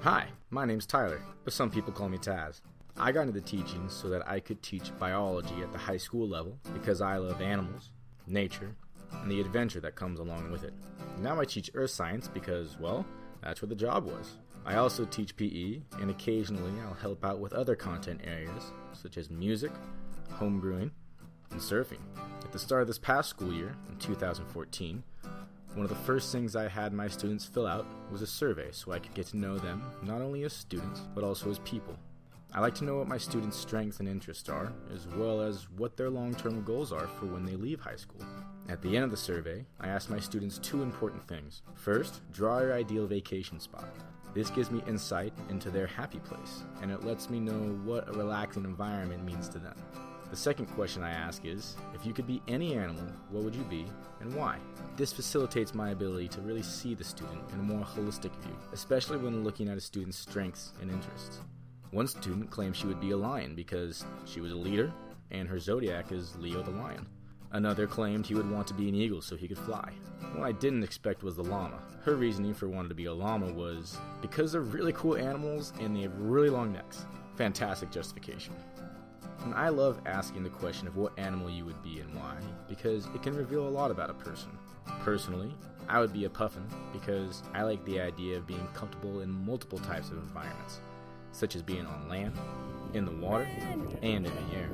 Hi, my name's Tyler, but some people call me Taz. I got into teaching so that I could teach biology at the high school level because I love animals, nature, and the adventure that comes along with it. Now I teach earth science because, well, that's where the job was. I also teach PE, and occasionally I'll help out with other content areas, such as music, homebrewing, and surfing. At the start of this past school year, in 2014, one of the first things I had my students fill out was a survey so I could get to know them not only as students, but also as people. I like to know what my students' strengths and interests are, as well as what their long-term goals are for when they leave high school. At the end of the survey, I asked my students two important things. First, draw your ideal vacation spot. This gives me insight into their happy place, and it lets me know what a relaxing environment means to them. The second question I ask is, if you could be any animal, what would you be and why? This facilitates my ability to really see the student in a more holistic view, especially when looking at a student's strengths and interests. One student claimed she would be a lion because she was a leader and her zodiac is Leo the lion. Another claimed he would want to be an eagle so he could fly. What I didn't expect was the llama. Her reasoning for wanting to be a llama was because they're really cool animals and they have really long necks. Fantastic justification. And I love asking the question of what animal you would be and why, because it can reveal a lot about a person. Personally, I would be a puffin because I like the idea of being comfortable in multiple types of environments, such as being on land, in the water, and in the air.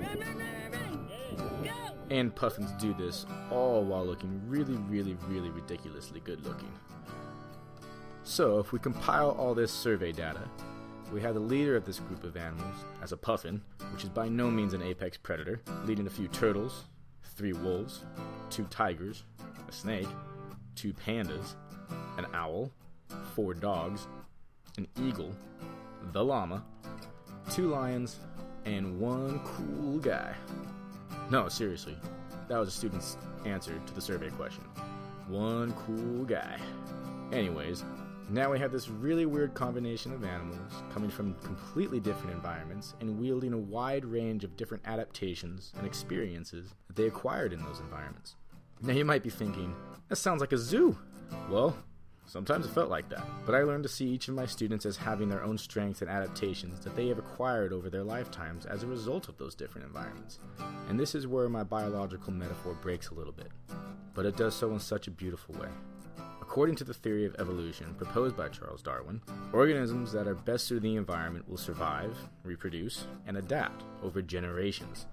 And puffins do this all while looking really ridiculously good looking. So if we compile all this survey data, we have the leader of this group of animals as a puffin, which is by no means an apex predator, leading a few turtles, 3 wolves, 2 tigers, a snake, 2 pandas, an owl, 4 dogs, an eagle, the llama, 2 lions, and 1 cool guy. No, seriously, that was a student's answer to the survey question. 1 cool guy. Anyways, now we have this really weird combination of animals coming from completely different environments and wielding a wide range of different adaptations and experiences that they acquired in those environments. Now you might be thinking, that sounds like a zoo. Well, sometimes it felt like that, but I learned to see each of my students as having their own strengths and adaptations that they have acquired over their lifetimes as a result of those different environments. And this is where my biological metaphor breaks a little bit, but it does so in such a beautiful way. According to the theory of evolution proposed by Charles Darwin, organisms that are best suited to the environment will survive, reproduce, and adapt over generations.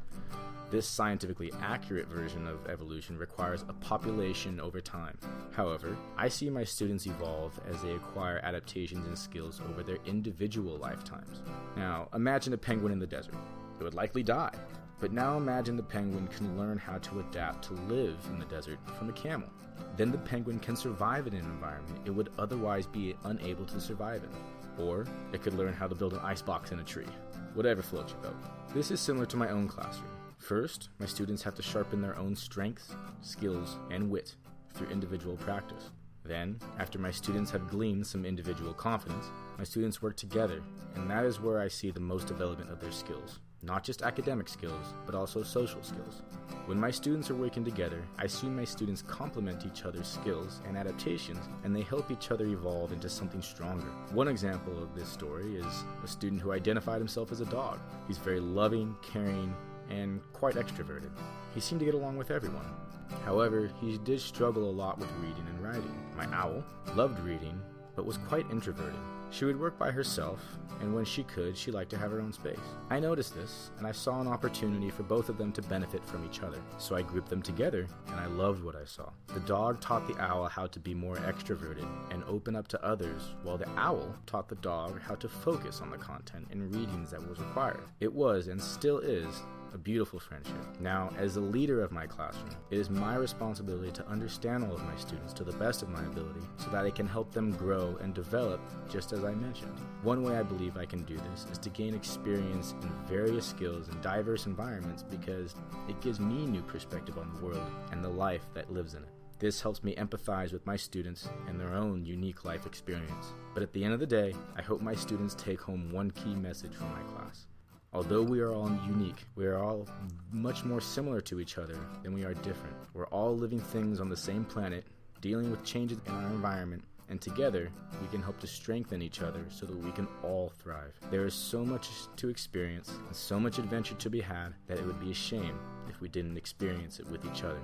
This scientifically accurate version of evolution requires a population over time. However, I see my students evolve as they acquire adaptations and skills over their individual lifetimes. Now, imagine a penguin in the desert. It would likely die. But now imagine the penguin can learn how to adapt to live in the desert from a camel. Then the penguin can survive in an environment it would otherwise be unable to survive in. Or it could learn how to build an icebox in a tree. Whatever floats your boat. This is similar to my own classroom. First, my students have to sharpen their own strengths, skills, and wit through individual practice. Then, after my students have gleaned some individual confidence, my students work together, and that is where I see the most development of their skills. Not just academic skills, but also social skills. When my students are working together, I see my students complement each other's skills and adaptations, and they help each other evolve into something stronger. One example of this story is a student who identified himself as a dog. He's very loving, caring, and quite extroverted. He seemed to get along with everyone. However, he did struggle a lot with reading and writing. My owl loved reading, but was quite introverted. She would work by herself, and when she could, she liked to have her own space. I noticed this, and I saw an opportunity for both of them to benefit from each other. So I grouped them together, and I loved what I saw. The dog taught the owl how to be more extroverted and open up to others, while the owl taught the dog how to focus on the content and readings that was required. It was, and still is, a beautiful friendship. Now, as the leader of my classroom, it is my responsibility to understand all of my students to the best of my ability so that I can help them grow and develop just as I mentioned. One way I believe I can do this is to gain experience in various skills in diverse environments because it gives me new perspective on the world and the life that lives in it. This helps me empathize with my students and their own unique life experience. But at the end of the day, I hope my students take home one key message from my class. Although we are all unique, we are all much more similar to each other than we are different. We're all living things on the same planet, dealing with changes in our environment, and together we can help to strengthen each other so that we can all thrive. There is so much to experience and so much adventure to be had that it would be a shame if we didn't experience it with each other.